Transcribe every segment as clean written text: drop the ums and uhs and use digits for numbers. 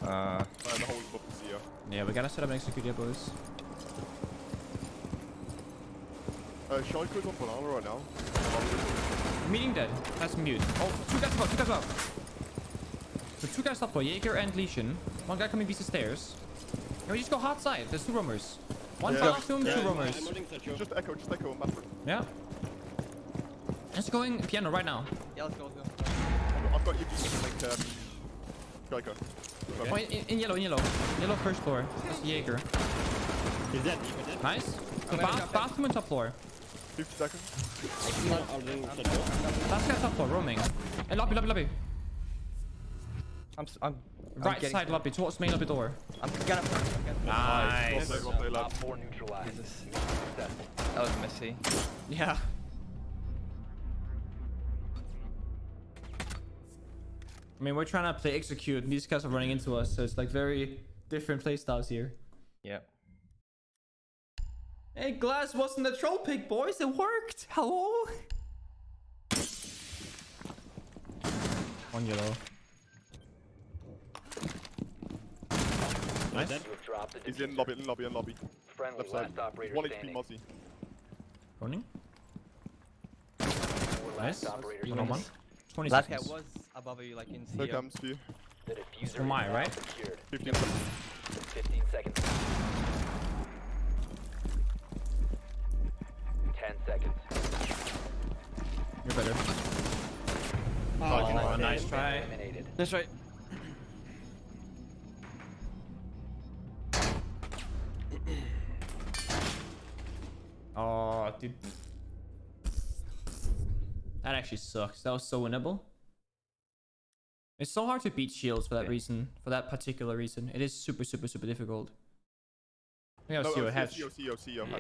The whole above the CEO. Yeah, we gotta set up and execute here, boys. Shaiiko's on banana right now. Meeting dead. That's mute. Oh, two guys above, two guys above. So two guys up for Jaeger and Lesion. One guy coming via the stairs. And we just go hard side. There's two roamers. One bathroom, two roamers. Just echo on bathroom. Yeah. It's going piano right now. Yeah, let's go. I've got you like Shaiiko. Oh, in yellow. Yellow first floor. That's Jaeger. He's dead. Nice. So bathroom and top floor. 50 seconds. Last guy top floor, roaming. And lobby. I'm Right getting side lobby, towards main lobby door. I'm gonna. Nice. Well played, lad. Jesus. That was messy. Yeah. I mean, we're trying to play execute, and these guys are running into us, so it's like very different play styles here. Yeah. Hey, Glass wasn't a troll pick, boys. It worked. Hello. One yellow. Nice. He's in lobby. Left side. 1 HP Mozzie. Running. Nice. 1-on-1. 20 Last guy seconds. was above you, like in Here CEO. comes for you. It's for my, right? 15 seconds. 15 seconds. 10 seconds. You're better. Oh, nice try. Eliminated. That's right. Oh, dude. That actually sucks. That was so winnable. It's so hard to beat shields for that reason. For that particular reason. It is super difficult. I think I'll see what hatch. CEO. Yeah.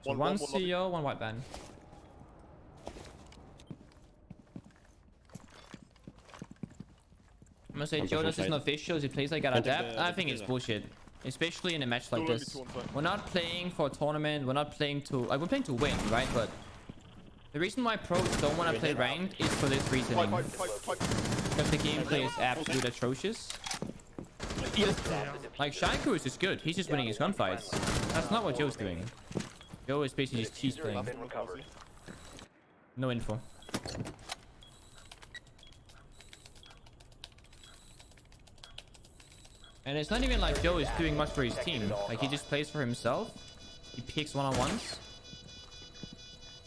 So one CEO, one white van. I'm gonna say Joe does this not visuals, he plays like gotta adapt. I think it's bullshit. Especially in a match like this. We're not playing for a tournament, we're not playing to like we're playing to win, right? But the reason why pros don't want to play ranked is for this reasoning. Because the gameplay is absolutely atrocious. Like Shaiiko is just good, he's just winning his gunfights. That's not what Joe's doing. Joe is basically just cheese playing. No info. And it's not even like Joe is doing much for his team. Like he just plays for himself. He picks one-on-ones.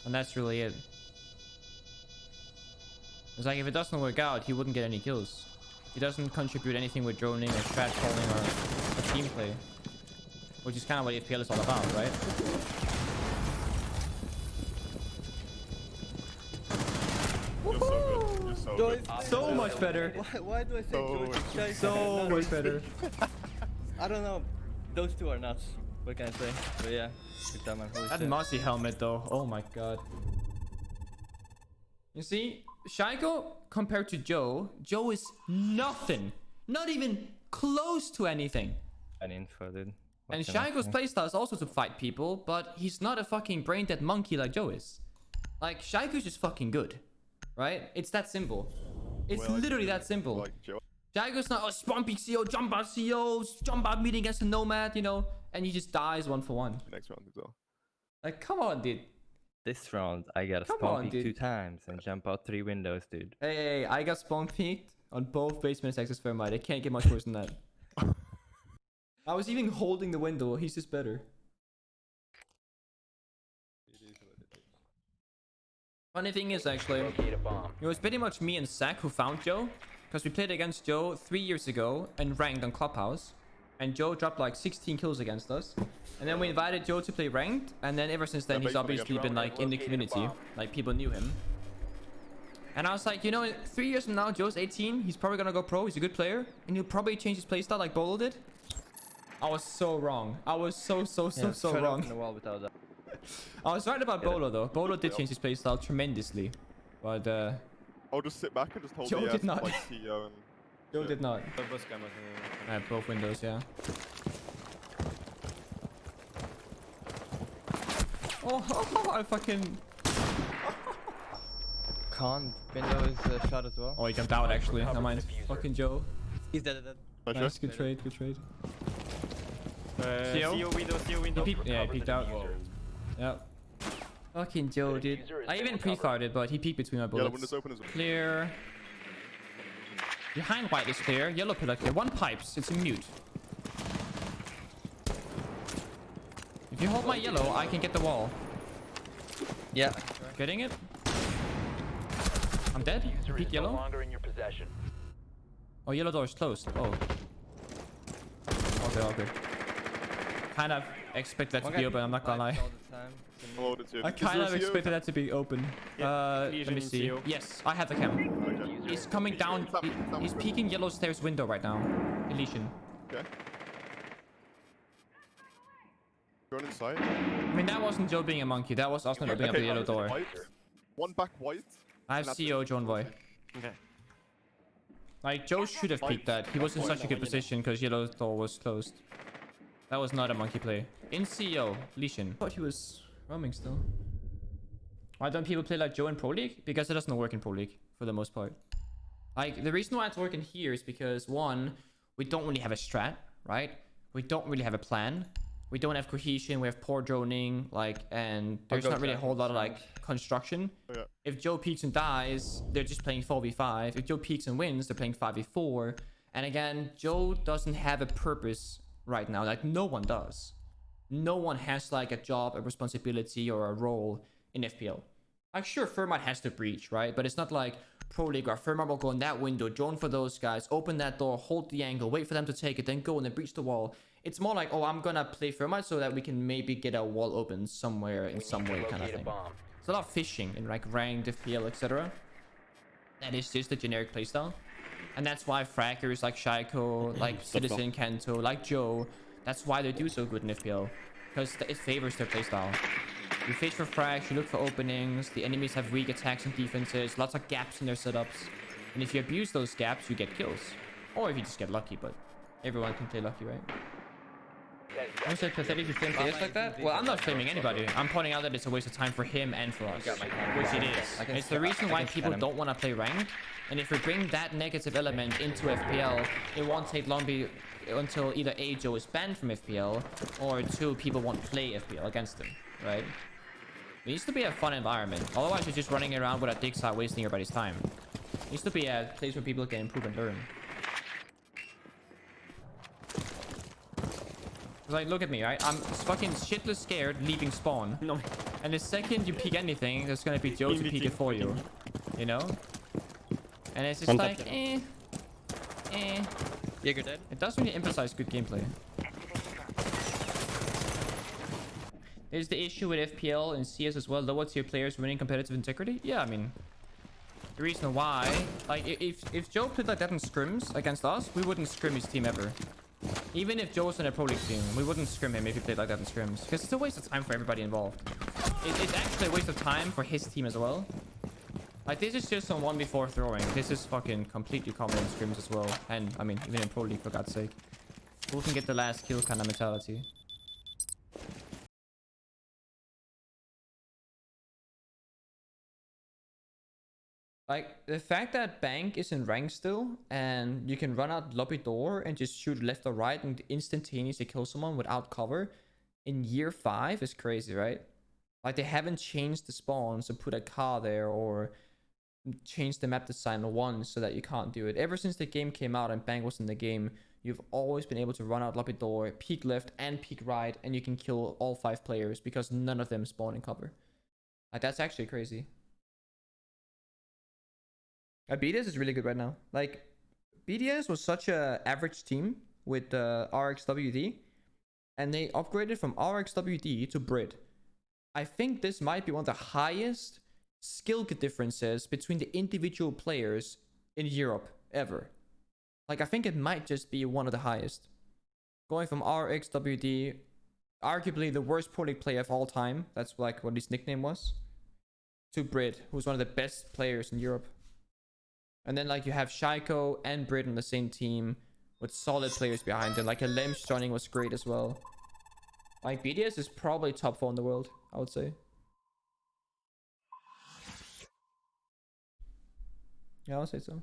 And that's really it. It's like if it doesn't work out, he wouldn't get any kills. He doesn't contribute anything with droning or strat calling or team play. Which is kind of what FPL is all about, right? You're so good. So much better. Why do I say George and Shai? So much better. I don't know. Those two are nuts. What can I say? But yeah, good time, man. Holy That shit. Mossy helmet though, oh my god. You see, Shaiiko compared to Joe is nothing. Not even close to anything. An info, dude. And Shaiko's playstyle is also to fight people, but he's not a fucking brain dead monkey like Joe is. Like, Shaiko's just fucking good. Right? It's that simple. It's literally that simple. Like Joe. Shaiko's not, oh, spawn peek CO, jump out CO, jump out meeting against a nomad, you know? And he just dies 1 for 1. Next round as well. Like, come on, dude. This round, I got a Come spawn on, peek dude. 2 times and jump out 3 windows, dude. Hey, I got spawn peeked on both basement access Fairmite. It can't get much worse than that. I was even holding the window. He's just better. Funny thing is, actually, Locate a bomb. it was pretty much me and Zach who found Joe. Because we played against Joe 3 years ago and ranked on Clubhouse. And Joe dropped like 16 kills against us. And then we invited Joe to play ranked. And then ever since then, he's obviously been like in the community. Like, people knew him. And I was like, you know, 3 years from now, Joe's 18. He's probably gonna go pro. He's a good player. And he'll probably change his playstyle like Bolo did. I was so wrong. I was so wrong. The wall without that. I was right about Bolo though. Bolo did change his playstyle tremendously. But I'll just sit back and just hold Joe the did not. like CEO and Joe did not. Both windows, yeah. Oh, I fucking... Con window is shot as well. Oh, he jumped out actually. Never mind. Fucking Joe. He's dead. Dead. Nice, Nice, good trade, good trade. CO window. Yeah, he peeked out. Yep. Fucking Joe, dude. I even pre-fired, but he peeked between my Yellow bullets. window's open as well. Clear. Behind white is clear. Yellow pillar clear. One pipes. It's a mute. If you hold my yellow, I can get the wall. Yeah. Getting it? I'm dead. User is Peek no yellow. longer in your possession. Oh, yellow door is closed. Oh. Okay, okay. Kind of expect that to be open. I'm not gonna lie. Oh, that's it. I kind of expected that to be open. Let me Lesion see. CO. Yes, I have the cam. Okay. He's coming down. He's peeking yellow stairs window right now. Elysian. Okay. Going inside. I mean, that wasn't Joe being a monkey. That was us not opening up the yellow door. White. One back white. I have CO John Boy. Okay. Like, Joe should have peeked that. He was in such a good position because yellow door was closed. That was not a monkey play. In CO, Elysian. I thought he was roaming still. Why don't people play like Joe in Pro League? Because it doesn't work in Pro League for the most part. Like, the reason why it's working here is because, one, we don't really have a strat, right? We don't really have a plan. We don't have cohesion. We have poor droning, like, and there's not really a whole lot of like construction. Oh, yeah. If Joe peeks and dies, they're just playing 4v5. If Joe peeks and wins, they're playing 5v4. And again, Joe doesn't have a purpose right now. Like, no one does. No one has like a job, a responsibility, or a role in FPL. Like, sure, Fermat has to breach, right? But it's not like Pro League or Fermat will go in that window, drone for those guys, open that door, hold the angle, wait for them to take it, then go and then breach the wall. It's more like, oh, I'm gonna play Fermat so that we can maybe get a wall open somewhere in some way kind of Locate a thing. bomb. It's a lot of fishing in like ranked FPL, etc. That is just the generic playstyle. And that's why fraggers like Shaiiko, like Citizen Kanto, like Joe, that's why they do so good in FPL. Because it favors their playstyle. You fish for frags, you look for openings, the enemies have weak attacks and defenses, lots of gaps in their setups. And if you abuse those gaps, you get kills. Or if you just get lucky, but everyone can play lucky, right? I said pathetic to flame players like that? Well, I'm not flaming anybody. I'm pointing out that it's a waste of time for him and for us. Which it is. It's the reason why people don't want to play ranked. And if we bring that negative element into FPL, it won't take long until either A, Joe is banned from FPL, or two, people won't play FPL against him, right? It needs to be a fun environment. Otherwise, you're just running around with a dick side wasting everybody's time. It needs to be a place where people can improve and learn. Like, look at me, right? I'm fucking shitless scared leaving spawn. No. And the second you peek anything, there's gonna be Joe to peek it for you. You know? And it's just like, eh. Jaeger dead. It doesn't really emphasize good gameplay. There's the issue with FPL and CS as well. Lower tier players winning competitive integrity. Yeah, I mean, the reason why, like, if Joe played like that in scrims against us, we wouldn't scrim his team ever. Even if Joe was in a Pro League team, we wouldn't scrim him if he played like that in scrims. Because it's a waste of time for everybody involved. It's actually a waste of time for his team as well. Like, this is just some 1v4 throwing. This is fucking completely common in scrims as well. And, I mean, even in Pro League, for God's sake. Who can get the last kill kind of mentality. Like, the fact that Bank is in rank still, and you can run out lobby door and just shoot left or right and instantaneously kill someone without cover in year 5 is crazy, right? Like, they haven't changed the spawns to put a car there or changed the map design once so that you can't do it. Ever since the game came out and Bank was in the game, you've always been able to run out lobby door, peek left and peek right, and you can kill all 5 players because none of them spawn in cover. Like, that's actually crazy. BDS is really good right now. Like, BDS was such a average team with RXWD, and they upgraded from RXWD to Brit. I think this might be one of the highest skill differences between the individual players in Europe ever. Like, I think it might just be one of the highest. Going from RXWD, arguably the worst Pro League player of all time, that's like what his nickname was, to Brit, who's one of the best players in Europe. And then, like, you have Shaiiko and Brit on the same team with solid players behind them. Like, Lem's joining was great as well. Like, BDS is probably top 4 in the world, I would say. Yeah, I would say so.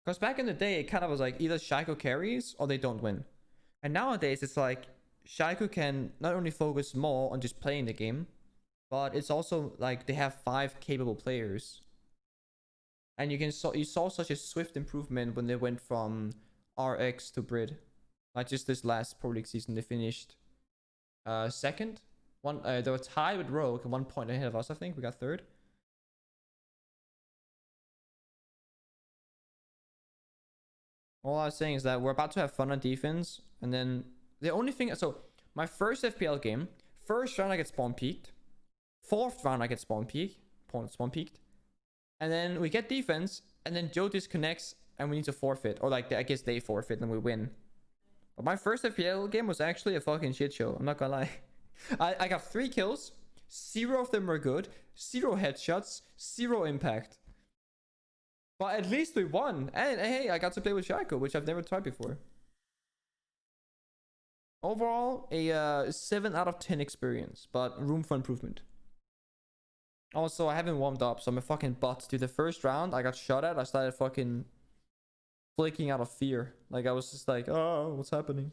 Because back in the day, it kind of was like either Shaiiko carries or they don't win. And nowadays, it's like Shaiiko can not only focus more on just playing the game, but it's also like they have 5 capable players. And you saw such a swift improvement when they went from RX to Brid. Like just this last Pro League season, they finished second. They were tied with Rogue, 1 point ahead of us, I think. We got third. All I was saying is that we're about to have fun on defense. And then the only thing... So, my first FPL game, first round I get spawn peaked. 4th round I get spawn peaked. And then we get defense. And then Joe disconnects and we need to forfeit. Or like, I guess they forfeit and we win. But my first FPL game was actually a fucking shit show. I'm not gonna lie. I got 3 kills. 0 of them were good. 0 headshots. 0 impact. But at least we won. And hey, I got to play with Shaiiko, which I've never tried before. Overall, a 7 out of 10 experience, but room for improvement. Also, I haven't warmed up, so I'm a fucking butt. Dude, the first round, I got shot at. I started fucking flaking out of fear. Like, I was just like, oh, what's happening?